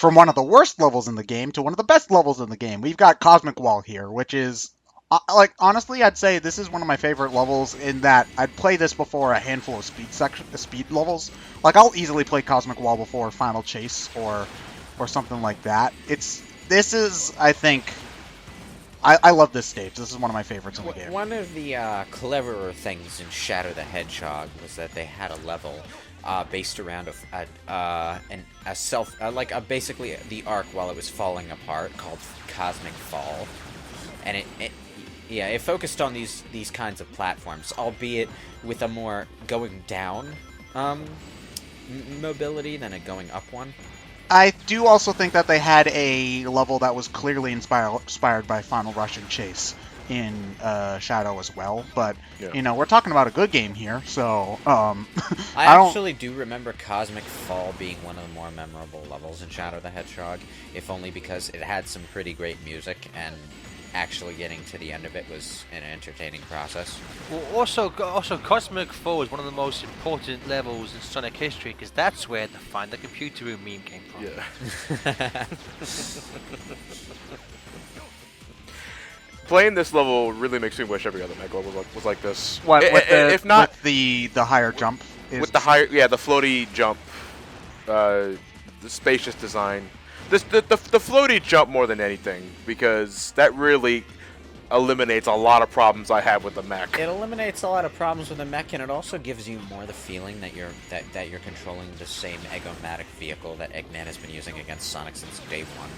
from one of the worst levels in the game to one of the best levels in the game. We've got Cosmic Wall here, which is like honestly, I'd say this is one of my favorite levels in that I'd play this before a handful of speed levels. Like I'll easily play Cosmic Wall before Final Chase or something like that. This is I think I love this stage. This is one of my favorites in the game. One of the cleverer things in Shadow the Hedgehog was that they had a level based around basically the arc while it was falling apart called Cosmic Fall, and it focused on these kinds of platforms, albeit with a more going down mobility than a going up one. I do also think that they had a level that was clearly inspired by Final Rush and Chase in Shadow as well, but we're talking about a good game here, so I actually do remember Cosmic Fall being one of the more memorable levels in Shadow the Hedgehog, if only because it had some pretty great music and actually getting to the end of it was an entertaining process. Well, also Cosmic Fall is one of the most important levels in Sonic history, because that's where the Find the Computer Room meme came from. Yeah. Playing this level really makes me wish every other Mech level was like this. What, if not with the higher jump? With the higher, the floaty jump, the spacious design. The floaty jump more than anything, because that really eliminates a lot of problems I have with the mech. It eliminates a lot of problems with the mech, and it also gives you more the feeling that you're controlling the same Eggomatic vehicle that Eggman has been using against Sonic since day one.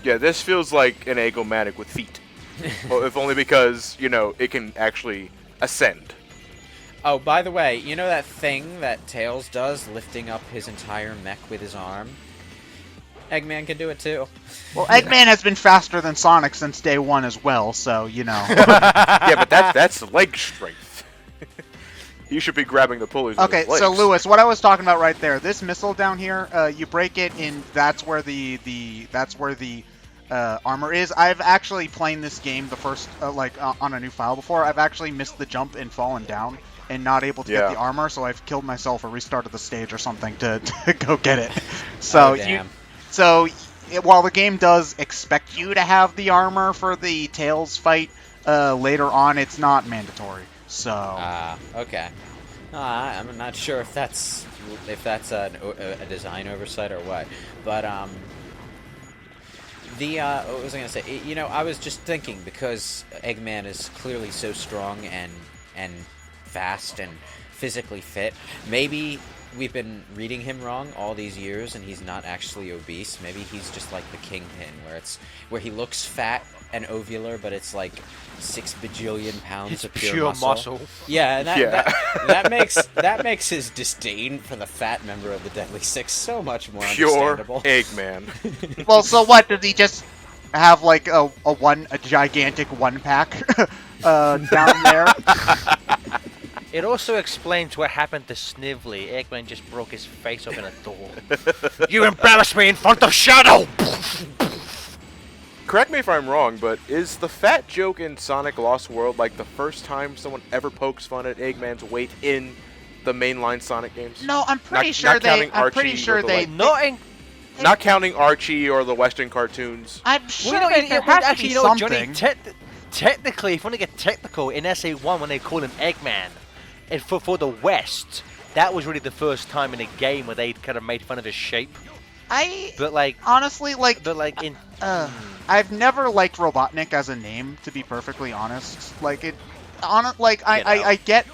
Yeah, this feels like an Eggomatic with feet. Well, if only because, it can actually ascend. Oh, by the way, you know that thing that Tails does, lifting up his entire mech with his arm? Eggman can do it too. Well, Eggman has been faster than Sonic since day one as well, so, Yeah, but that's leg strength. You should be grabbing the pulleys with his legs. So Lewis, what I was talking about right there, this missile down here, you break it in, that's where the armor is. I've actually played this game the first, on a new file before. I've actually missed the jump and fallen down and not able to get the armor, so I've killed myself or restarted the stage or something to go get it. So while the game does expect you to have the armor for the Tails fight later on, it's not mandatory. So okay. I'm not sure if that's a design oversight or what, but what was I gonna say? I was just thinking, because Eggman is clearly so strong and fast and physically fit. Maybe we've been reading him wrong all these years, and he's not actually obese. Maybe he's just like the Kingpin, where he looks fat and ovular, but it's like 6 bajillion pounds of pure muscle. Yeah, and that makes his disdain for the fat member of the Deadly Six so much more understandable. Pure Eggman. Well, so what? Did he just have like a gigantic one pack down there? It also explains what happened to Snively. Eggman just broke his face open a door. You embarrassed me in front of Shadow! Correct me if I'm wrong, but is the fat joke in Sonic Lost World like the first time someone ever pokes fun at Eggman's weight in the mainline Sonic games? No, I'm pretty sure they. Not counting Archie or the Western cartoons. I'm sure there has to be something. Johnny, technically, if you want to get technical, in SA1 when they call him Eggman, and for the West, that was really the first time in a game where they kind of made fun of his shape. Honestly, I've never liked Robotnik as a name, to be perfectly honest. I get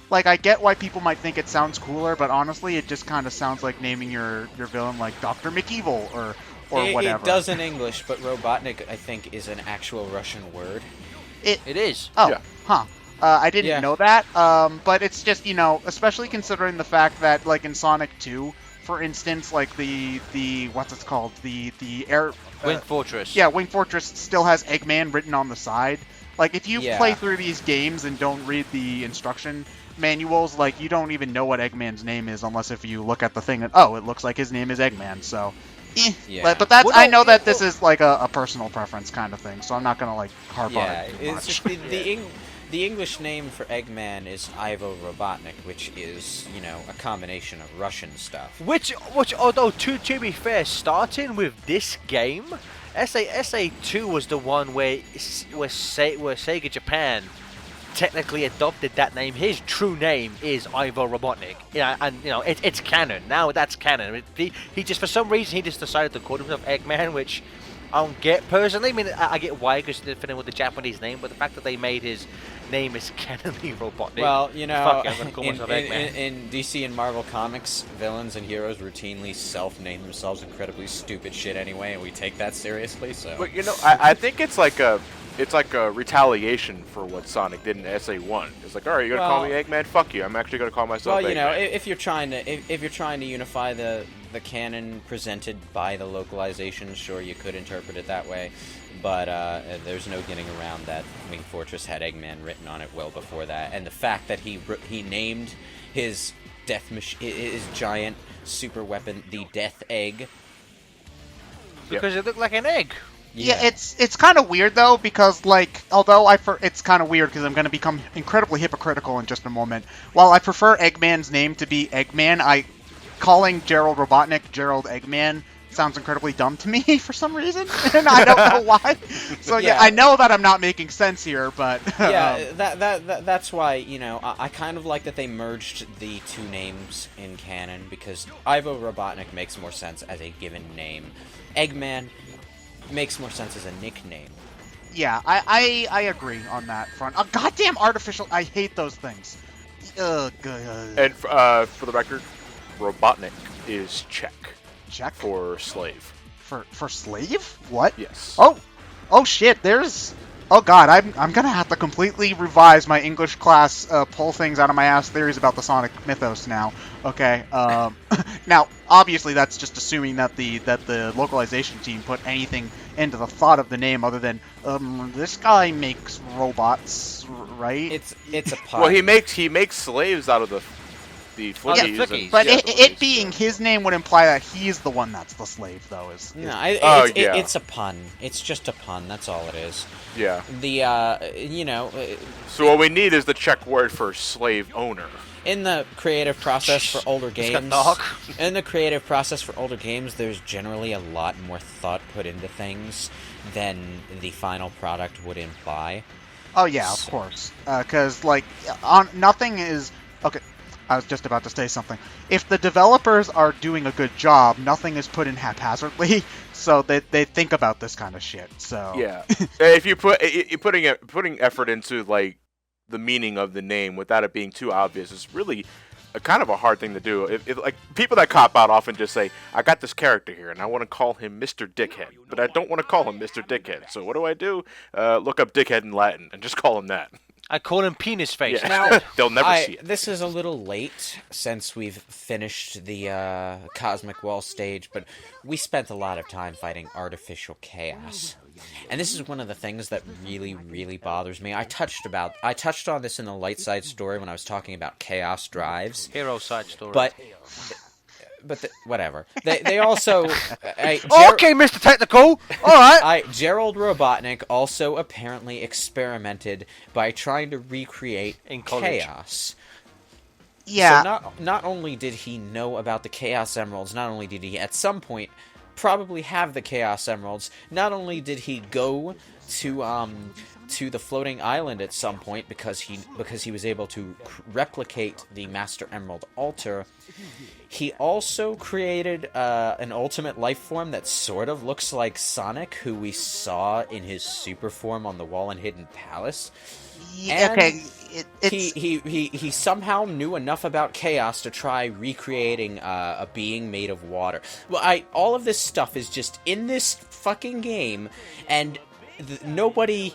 why people might think it sounds cooler, but honestly, it just kind of sounds like naming your villain like Dr. McEvil or whatever. It does in English, but Robotnik, I think, is an actual Russian word. It is. Oh, yeah. Huh. I didn't know that, but it's just, especially considering the fact that, like, in Sonic 2, for instance, like, the what's it called? The air... Wing Fortress. Yeah, Wing Fortress still has Eggman written on the side. Like, if you play through these games and don't read the instruction manuals, like, you don't even know what Eggman's name is unless if you look at the thing and, oh, it looks like his name is Eggman, so... Yeah. But that's, I know that this is, like, a personal preference kind of thing, so I'm not gonna, like, harp on it too much. It's just The English name for Eggman is Ivo Robotnik, which is, a combination of Russian stuff. Which although to be fair, starting with this game, SA2 was the one where Sega Japan technically adopted that name. His true name is Ivo Robotnik. Yeah, and it's canon. Now that's canon. He just, for some reason, he just decided to call himself Eggman, which I don't get personally. I mean, I get why, because they're fitting with the Japanese name, but the fact that they made his name is canonically Robotnik. Well, fuck it, I'm gonna call myself Eggman. in DC and Marvel comics, villains and heroes routinely self-name themselves incredibly stupid shit anyway, and we take that seriously. So, But I think it's like a retaliation for what Sonic did in SA1. It's like, all right, you're gonna call me Eggman? Fuck you. I'm actually gonna call myself Eggman. Well, if you're trying to unify the canon presented by the localization, sure, you could interpret it that way. But there's no getting around that Wing Fortress had Eggman written on it well before that, and the fact that he named his his giant super weapon the Death Egg Because it looked like an egg. Yeah, it's kind of weird though, because although it's kind of weird because I'm going to become incredibly hypocritical in just a moment. While I prefer Eggman's name to be Eggman, calling Gerald Robotnik Gerald Eggman sounds incredibly dumb to me for some reason, and I don't know why. So yeah, I know that I'm not making sense here, but yeah, that's why I kind of like that they merged the two names in canon, because Ivo Robotnik makes more sense as a given name. Eggman makes more sense as a nickname. Yeah, I agree on that front. Goddamn artificial! I hate those things. Ugh. And for the record, Robotnik is Czech. Czech for slave. For slave? What? Yes. Oh shit! Oh god, I'm gonna have to completely revise my English class pull things out of my ass theories about the Sonic mythos now. Okay. Now, obviously, that's just assuming that the localization team put anything into the thought of the name other than this guy makes robots, right? It's a pun. Well, he makes slaves out of the flickies. But it being his name would imply that he's the one that's the slave, though. It's a pun. It's just a pun. That's all it is. Yeah. So what we need is the Czech word for slave owner. In the creative process for older games, there's generally a lot more thought put into things than the final product would imply. Oh yeah, of course. Because nothing is okay. I was just about to say something. If the developers are doing a good job, nothing is put in haphazardly, so they think about this kind of shit. So yeah, if you're putting effort into the meaning of the name without it being too obvious, is really kind of a hard thing to do. If people that cop out often just say, I got this character here and I want to call him Mr. Dickhead, but I don't want to call him Mr. Dickhead. So what do? Look up Dickhead in Latin and just call him that. I call him Penis Face. Yeah. Now, they'll never see it. This is a little late since we've finished the Cosmic Wall stage, but we spent a lot of time fighting artificial chaos. And this is one of the things that really, really bothers me. I touched on this in the light side story when I was talking about chaos drives. Hero side story. But whatever. They also... okay, Mr. Technical! Alright! Gerald Robotnik also apparently experimented by trying to recreate chaos. Yeah. So not only did he know about the Chaos Emeralds, not only did he at some point probably have the Chaos Emeralds, not only did he go to the floating island at some point because he was able to replicate the Master Emerald altar, he also created an ultimate life form that sort of looks like Sonic, who we saw in his super form on the wall in Hidden Palace. Yeah, okay. He somehow knew enough about chaos to try recreating a being made of water. Well, all of this stuff is just in this fucking game, and nobody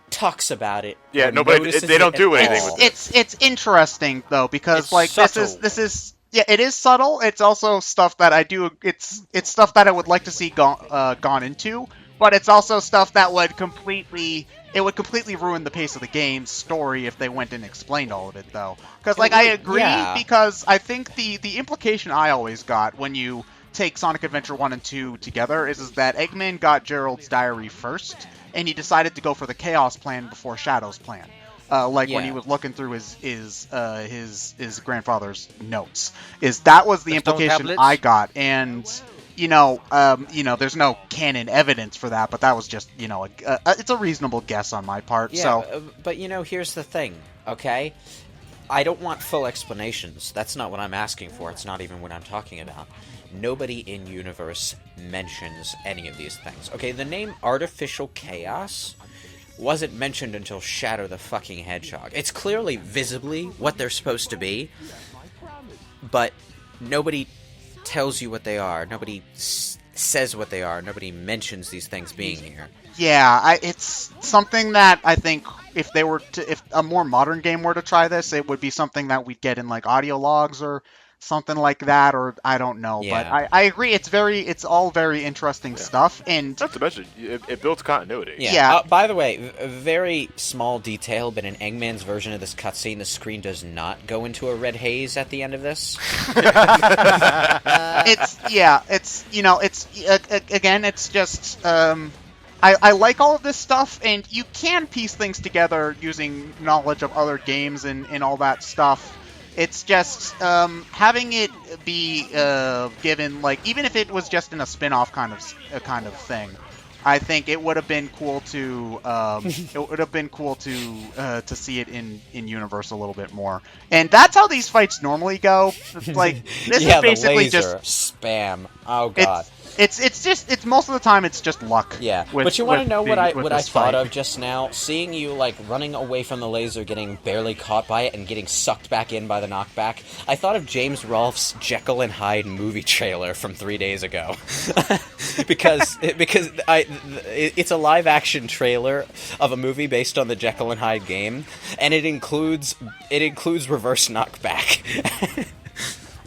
talks about it. Yeah, nobody. They don't do anything with it. It's interesting though, because this is yeah, it is subtle. It's also stuff that I do. It's stuff that I would like to see gone into, but it's also stuff that would completely ruin the pace of the game's story if they went and explained all of it, though. Because I agree, because I think the implication I always got when you take Sonic Adventure 1 and 2 together is that Eggman got Gerald's diary first, and he decided to go for the Chaos plan before Shadow's plan. When he was looking through his grandfather's notes, that was the implication I got, and there's no canon evidence for that, but that was just it's a reasonable guess on my part. Yeah, so, but here's the thing, okay? I don't want full explanations. That's not what I'm asking for. It's not even what I'm talking about. Nobody in universe mentions any of these things. Okay, the name Artificial Chaos wasn't mentioned until Shadow the fucking Hedgehog. It's clearly visibly what they're supposed to be, but nobody tells you what they are. Nobody says what they are. Nobody mentions these things being here. Yeah, it's something that I think if a more modern game were to try this, it would be something that we'd get in like audio logs or something like that, or I don't know. Yeah. But I agree, it's all very interesting stuff, and not to mention it builds continuity. Yeah. By the way, a very small detail, but in Eggman's version of this cutscene, the screen does not go into a red haze at the end of this. It's just I like all of this stuff, and you can piece things together using knowledge of other games and all that stuff. It's just having it be given, like, even if it was just in a spin-off kind of thing, I think it would have been cool to to see it in universe a little bit more. And that's how these fights normally go. Like, this is basically the laser just spam. Oh god. It's most of the time it's just luck. Yeah, but you want to know what I thought of just now? Seeing you like running away from the laser, getting barely caught by it, and getting sucked back in by the knockback. I thought of James Rolfe's Jekyll and Hyde movie trailer from 3 days ago, because it's a live action trailer of a movie based on the Jekyll and Hyde game, and it includes reverse knockback.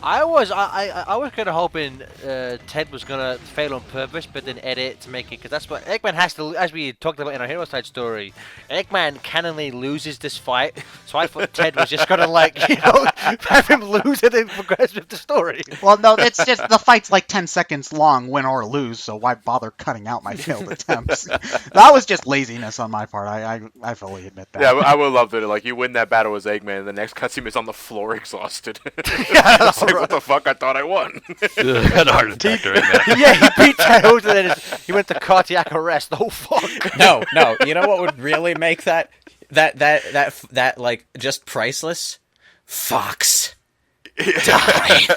I was kind of hoping Ted was gonna fail on purpose, but then edit to make it, because that's what Eggman has to. As we talked about in our Hero Side story, Eggman cannonly loses this fight, so I thought Ted was just gonna have him lose and then progress with the story. Well, no, it's just the fight's like 10 seconds long, win or lose, so why bother cutting out my failed attempts? That was just laziness on my part. I fully admit that. Yeah, I would love to. Like, you win that battle as Eggman, and the next cutscene is on the floor, exhausted. What the fuck? I thought I won. Had a heart attack during that. Yeah, he beat Tails and then he went to cardiac arrest. Oh fuck. No. You know what would really make that like just priceless? Fox. Die.